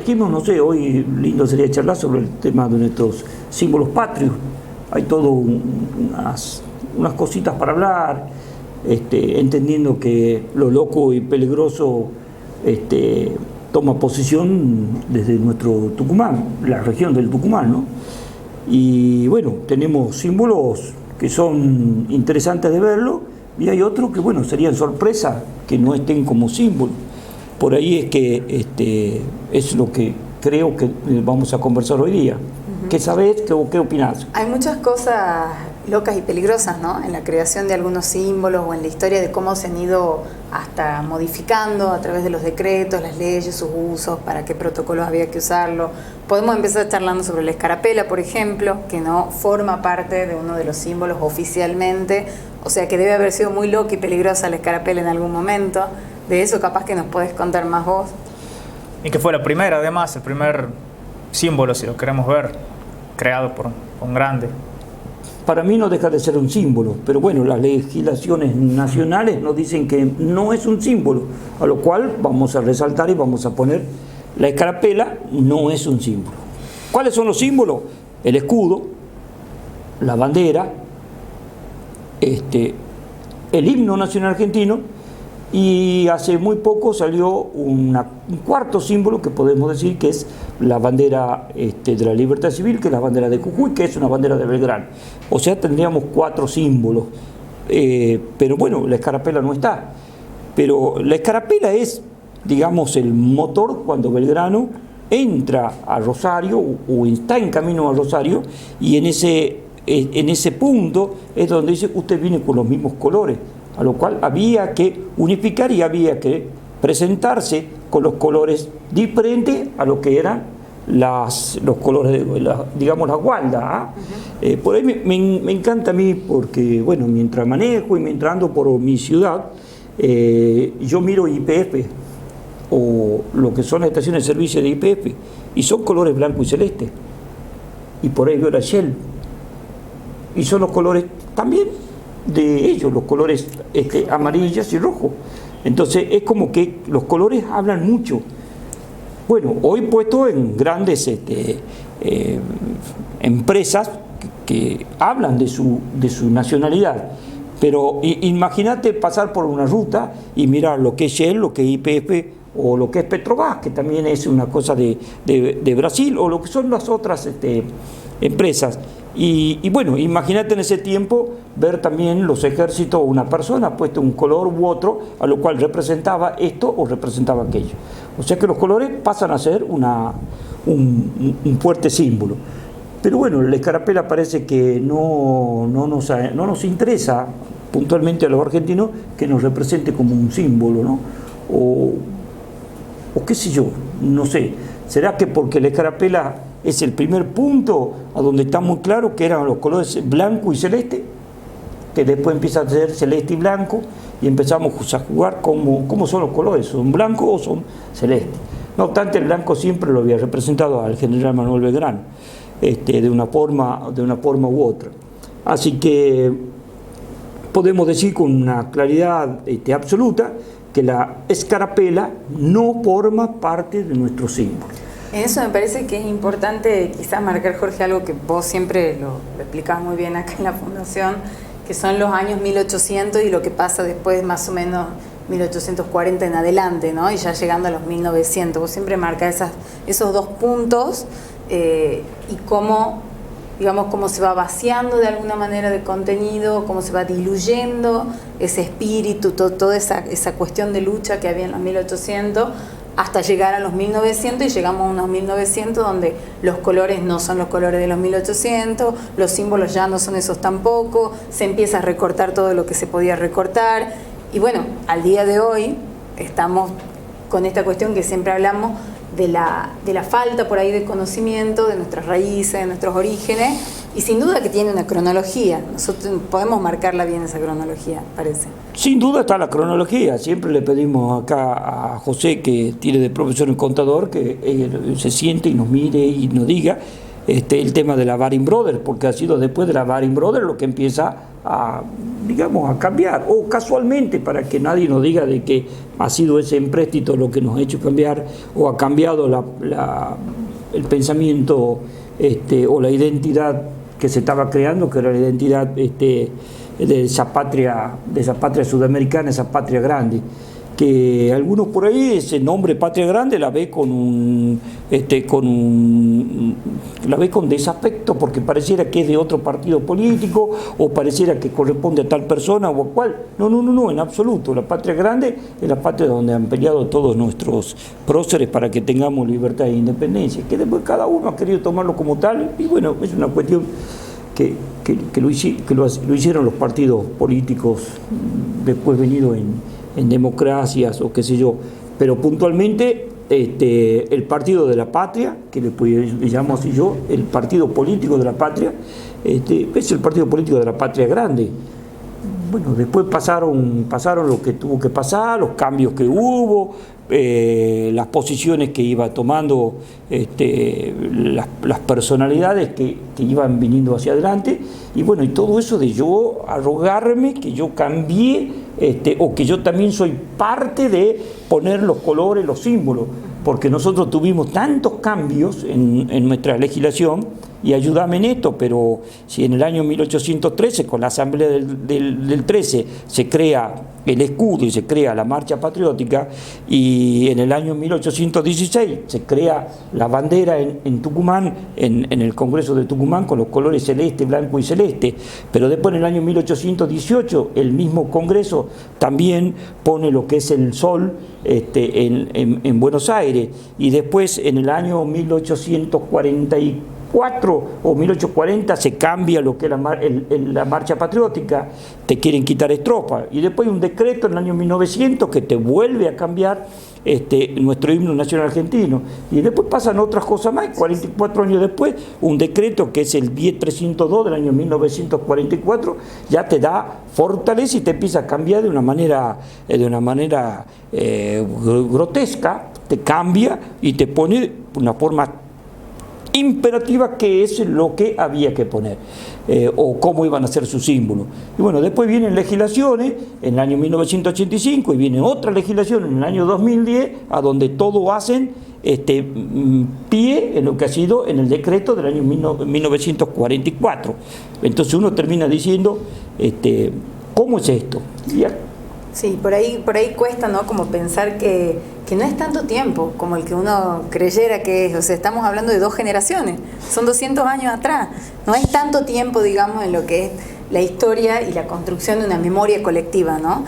trajimos, no sé, hoy lindo sería charlar sobre el tema de nuestros símbolos patrios. Hay todo unas cositas para hablar, entendiendo que lo loco y peligroso toma posición desde nuestro Tucumán, la región del Tucumán, ¿no? Y bueno, tenemos símbolos que son interesantes de verlo, y hay otros que, bueno, serían sorpresa que no estén como símbolo. Por ahí es que es lo que creo que vamos a conversar hoy día. ¿Qué sabés? ¿Qué opinás? Hay muchas cosas locas y peligrosas, ¿no?, en la creación de algunos símbolos o en la historia de cómo se han ido hasta modificando a través de los decretos, las leyes, sus usos, para qué protocolos había que usarlo. Podemos empezar charlando sobre la escarapela, por ejemplo, que no forma parte de uno de los símbolos oficialmente, o sea que debe haber sido muy loca y peligrosa la escarapela en algún momento. De eso capaz que nos puedes contar más vos. Y que fue la primera, además, el primer símbolo, si lo queremos ver, creado por un grande. Para mí no deja de ser un símbolo, pero bueno, las legislaciones nacionales nos dicen que no es un símbolo, a lo cual vamos a resaltar y vamos a poner la escarapela no es un símbolo. ¿Cuáles son los símbolos? El escudo, la bandera, el himno nacional argentino, y hace muy poco salió un cuarto símbolo que podemos decir que es la bandera de la libertad civil, que es la bandera de Jujuy, que es una bandera de Belgrano. O sea, tendríamos 4 símbolos, pero bueno, la escarapela no está. Pero la escarapela es, digamos, el motor cuando Belgrano entra a Rosario o está en camino a Rosario, y en ese punto es donde dice usted viene con los mismos colores, a lo cual había que unificar y había que presentarse con los colores diferentes a lo que eran los colores, digamos, la gualda. Por ahí me encanta a mí porque, bueno, mientras manejo y mientras ando por mi ciudad, yo miro YPF o lo que son las estaciones de servicio de YPF y son colores blanco y celeste, y por ahí veo la Shell y son los colores también de ellos, los colores amarillos y rojos. Entonces es como que los colores hablan mucho. Bueno, hoy puesto en grandes empresas que hablan de su nacionalidad, pero imagínate pasar por una ruta y mirar lo que es Shell, lo que es YPF o lo que es Petrobras, que también es una cosa de Brasil, o lo que son las otras empresas. Y bueno, imagínate en ese tiempo ver también los ejércitos, una persona puesto un color u otro, a lo cual representaba esto o representaba aquello. O sea que los colores pasan a ser un fuerte símbolo. Pero bueno, la escarapela parece que no nos interesa puntualmente a los argentinos que nos represente como un símbolo, ¿no? O qué sé yo, no sé. ¿Será que porque la escarapela es el primer punto a donde está muy claro que eran los colores blanco y celeste, que después empieza a ser celeste y blanco, y empezamos a jugar cómo son los colores, son blancos o son celestes? No obstante, el blanco siempre lo había representado al general Manuel Belgrano, de una forma u otra. Así que podemos decir con una claridad absoluta que la escarapela no forma parte de nuestro símbolo. En eso me parece que es importante quizás marcar, Jorge, algo que vos siempre lo explicás muy bien acá en la Fundación, que son los años 1800 y lo que pasa después, más o menos 1840 en adelante, ¿no? Y ya llegando a los 1900. Vos siempre marcás esos 2 puntos y cómo, digamos, cómo se va vaciando de alguna manera de contenido, cómo se va diluyendo ese espíritu, toda esa cuestión de lucha que había en los 1800, hasta llegar a los 1900, y llegamos a unos 1900 donde los colores no son los colores de los 1800, los símbolos ya no son esos tampoco, se empieza a recortar todo lo que se podía recortar, y bueno, al día de hoy estamos con esta cuestión que siempre hablamos de la falta por ahí de conocimiento de nuestras raíces, de nuestros orígenes, y sin duda que tiene una cronología. Nosotros podemos marcarla bien, esa cronología, parece. Sin duda está la cronología. Siempre le pedimos acá a José, que tiene de profesor en contador, que se siente y nos mire y nos diga el tema de la Baring Brothers, porque ha sido después de la Baring Brothers lo que empieza digamos, a cambiar, o casualmente, para que nadie nos diga de que ha sido ese empréstito lo que nos ha hecho cambiar, o ha cambiado el pensamiento o la identidad que se estaba creando, que era la identidad de esa patria sudamericana, esa patria grande, que algunos por ahí ese nombre patria grande la ve la ve con desafecto, porque pareciera que es de otro partido político, o pareciera que corresponde a tal persona o a cual. No, en absoluto. La patria grande es la patria donde han peleado todos nuestros próceres para que tengamos libertad e independencia, que después cada uno ha querido tomarlo como tal, y bueno, es una cuestión que lo hicieron los partidos políticos después venido en democracias o qué sé yo, pero puntualmente el partido de la patria, que le llamo así yo, el partido político de la patria, es el partido político de la patria grande. Bueno, después pasaron lo que tuvo que pasar, los cambios que hubo, las posiciones que iba tomando las personalidades que iban viniendo hacia adelante, y bueno, y todo eso de yo arrogarme que yo cambié, o que yo también soy parte de poner los colores, los símbolos, porque nosotros tuvimos tantos cambios en nuestra legislación, y ayúdame en esto, pero si en el año 1813, con la Asamblea del 13, se crea el escudo y se crea la marcha patriótica, y en el año 1816 se crea la bandera en Tucumán, en el Congreso de Tucumán, con los colores celeste, blanco y celeste, pero después en el año 1818 el mismo Congreso también pone lo que es el sol en Buenos Aires, y después en el año 1844 o 1840 se cambia lo que es la marcha patriótica, te quieren quitar estrofa, y después hay un decreto en el año 1900 que te vuelve a cambiar nuestro himno nacional argentino, y después pasan otras cosas más. 44 años después, un decreto que es el 10302 del año 1944 ya te da fortaleza y te empieza a cambiar de una manera grotesca, te cambia y te pone una forma imperativa, que es lo que había que poner, o cómo iban a ser sus símbolos. Y bueno, después vienen legislaciones en el año 1985, y viene otra legislación en el año 2010, a donde todo hacen pie en lo que ha sido en el decreto del año 1944. Entonces uno termina diciendo, ¿cómo es esto? Sí, por ahí cuesta, ¿no? Como pensar que no es tanto tiempo como el que uno creyera que es. O sea, estamos hablando de 2 generaciones, son 200 años atrás. No es tanto tiempo, digamos, en lo que es la historia y la construcción de una memoria colectiva, ¿no?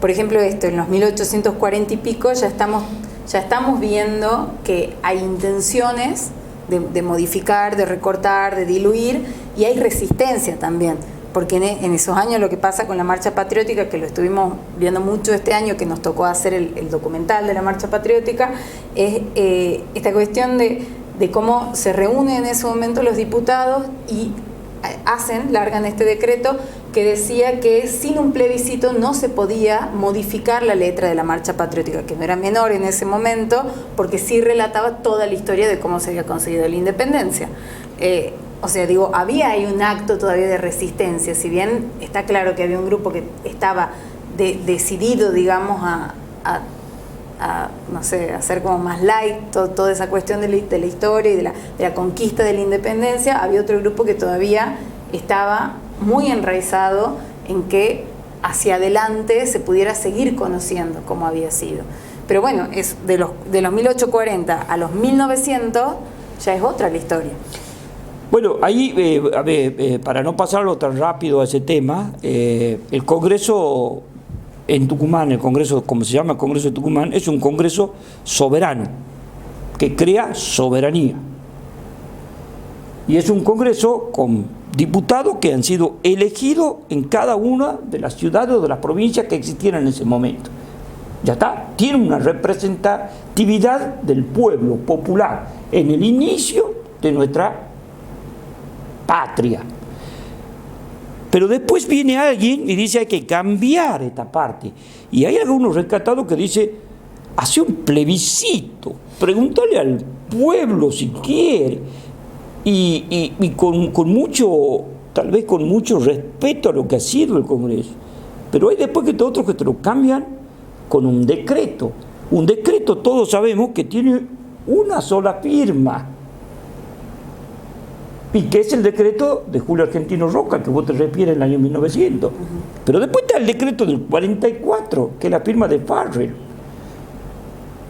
Por ejemplo, en los 1840 y pico ya estamos viendo que hay intenciones de modificar, de recortar, de diluir, y hay resistencia también. Porque en esos años lo que pasa con la marcha patriótica, que lo estuvimos viendo mucho este año, que nos tocó hacer el documental de la marcha patriótica, es esta cuestión de cómo se reúnen en ese momento los diputados y largan este decreto que decía que sin un plebiscito no se podía modificar la letra de la marcha patriótica, que no era menor en ese momento, porque sí relataba toda la historia de cómo se había conseguido la independencia. O sea, digo, había ahí un acto todavía de resistencia, si bien está claro que había un grupo que estaba decidido, digamos, a no sé, hacer como más light toda esa cuestión de la historia y de la conquista de la independencia. Había otro grupo que todavía estaba muy enraizado en que hacia adelante se pudiera seguir conociendo cómo había sido. Pero bueno, es de los 1840 a los 1900 ya es otra la historia. Bueno, ahí, para no pasarlo tan rápido a ese tema, el Congreso en Tucumán, el Congreso, como se llama el Congreso de Tucumán, es un Congreso soberano, que crea soberanía. Y es un Congreso con diputados que han sido elegidos en cada una de las ciudades o de las provincias que existieran en ese momento. Ya está, tiene una representatividad del pueblo popular en el inicio de nuestra patria. Pero después viene alguien y dice hay que cambiar esta parte, y hay algunos rescatados que dice hace un plebiscito, pregúntale al pueblo si quiere, y con mucho tal vez con mucho respeto a lo que ha sido el Congreso. Pero hay después que otros que te lo cambian con un decreto. Un decreto, todos sabemos que tiene una sola firma. Y que es el decreto de Julio Argentino Roca, que vos te refieres en el año 1900. Pero después está el decreto del 44, que es la firma de Farrell.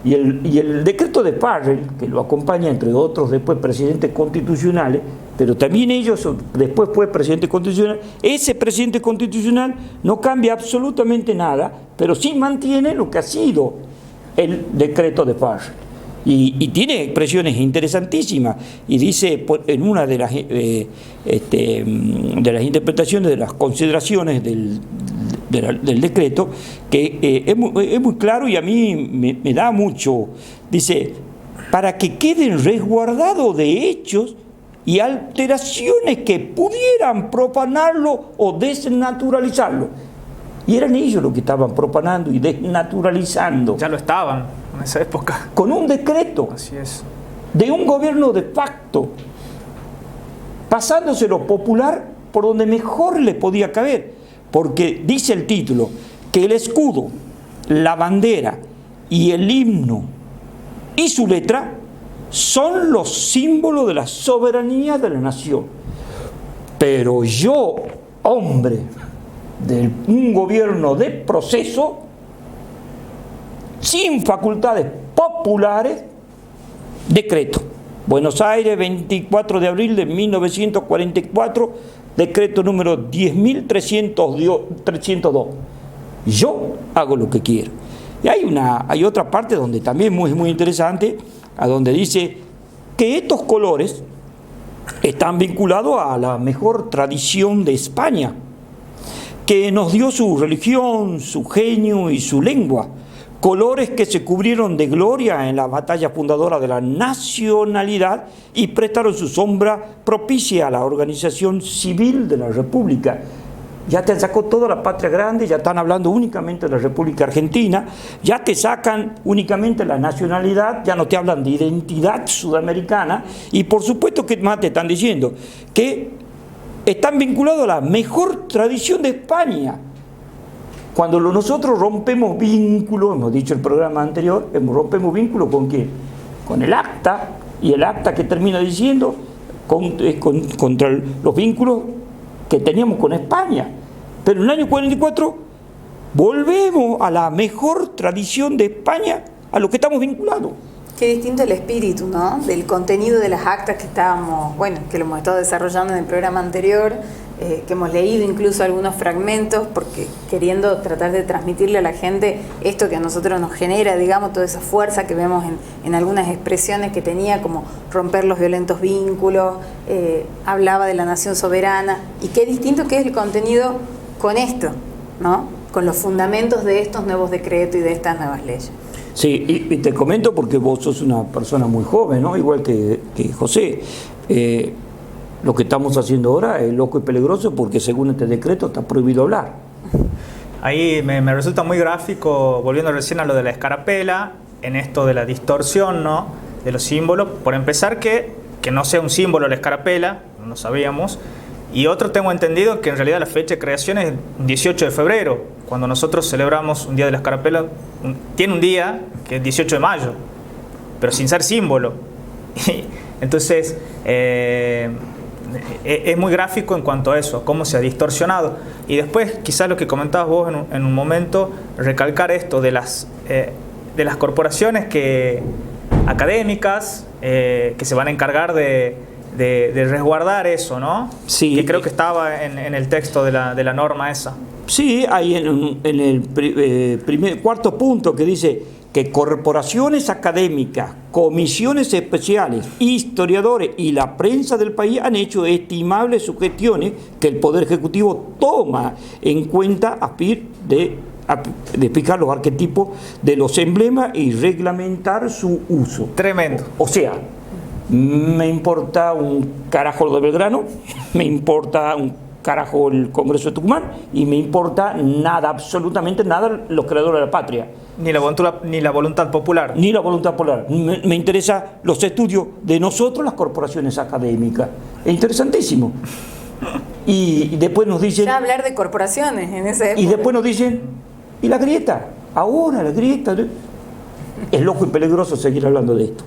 Y el decreto de Farrell, que lo acompaña entre otros después presidentes constitucionales, pero también ellos después fue presidente constitucional, ese presidente constitucional no cambia absolutamente nada, pero sí mantiene lo que ha sido el decreto de Farrell. Y tiene expresiones interesantísimas, y dice en una de las interpretaciones, de las consideraciones del decreto, que es muy claro y a mí me da mucho. Dice, para que queden resguardados de hechos y alteraciones que pudieran profanarlo o desnaturalizarlo. Y eran ellos los que estaban profanando y desnaturalizando. Ya lo estaban en esa época. Con un decreto. Así es. De un gobierno de facto, pasándose lo popular por donde mejor le podía caber. Porque dice el título que el escudo, la bandera y el himno y su letra son los símbolos de la soberanía de la nación. Pero yo, hombre de un gobierno de proceso, sin facultades populares, decreto. Buenos Aires, 24 de abril de 1944, decreto número 10.302. Yo hago lo que quiero. Y hay otra parte donde también es muy interesante, a donde dice que estos colores están vinculados a la mejor tradición de España, que nos dio su religión, su genio y su lengua. Colores que se cubrieron de gloria en la batalla fundadora de la nacionalidad y prestaron su sombra propicia a la organización civil de la República. Ya te sacó toda la patria grande, ya están hablando únicamente de la República Argentina, ya te sacan únicamente la nacionalidad, ya no te hablan de identidad sudamericana, y por supuesto que más te están diciendo que están vinculados a la mejor tradición de España. Cuando nosotros rompemos vínculo, hemos dicho en el programa anterior, rompemos vínculo ¿con quién? Con el acta, y el acta que termina diciendo contra los vínculos que teníamos con España. Pero en el año 44 volvemos a la mejor tradición de España, a lo que estamos vinculados. Qué distinto el espíritu, ¿no? Del contenido de las actas que estábamos, que lo hemos estado desarrollando en el programa anterior, que hemos leído incluso algunos fragmentos, porque queriendo tratar de transmitirle a la gente esto que a nosotros nos genera, digamos, toda esa fuerza que vemos en algunas expresiones que tenía, como romper los violentos vínculos, hablaba de la nación soberana, y qué distinto que es el contenido con esto, ¿no? Con los fundamentos de estos nuevos decretos y de estas nuevas leyes. Sí, y te comento porque vos sos una persona muy joven, ¿no? Igual que José. Lo que estamos haciendo ahora es loco y peligroso porque según este decreto está prohibido hablar. Ahí me resulta muy gráfico, volviendo recién a lo de la escarapela, en esto de la distorsión, ¿no?, de los símbolos. Por empezar, que no sea un símbolo la escarapela, no lo sabíamos. Y otro, tengo entendido que en realidad la fecha de creación es 18 de febrero, cuando nosotros celebramos un día de la escarapela, tiene un día que es 18 de mayo, pero sin ser símbolo. Entonces, es muy gráfico en cuanto a eso, cómo se ha distorsionado. Y después, quizás lo que comentabas vos en un momento, recalcar esto de las corporaciones académicas que se van a encargar de resguardar eso, ¿no? Sí. Que creo que estaba en el texto de la norma esa. Sí, hay en el cuarto punto que dice que corporaciones académicas, comisiones especiales, historiadores y la prensa del país han hecho estimables sugestiones que el Poder Ejecutivo toma en cuenta a fin de explicar los arquetipos de los emblemas y reglamentar su uso. Tremendo. O sea, me importa un carajo lo de Belgrano, me importa un carajo el Congreso de Tucumán y me importa nada, absolutamente nada, los creadores de la patria. Ni la voluntad popular. Ni la voluntad popular. Me interesa los estudios de nosotros, las corporaciones académicas. Es interesantísimo. Y después nos dicen... Ya hablar de corporaciones en esa época. Y después nos dicen, ¿y la grieta? Ahora la grieta. Es loco y peligroso seguir hablando de esto.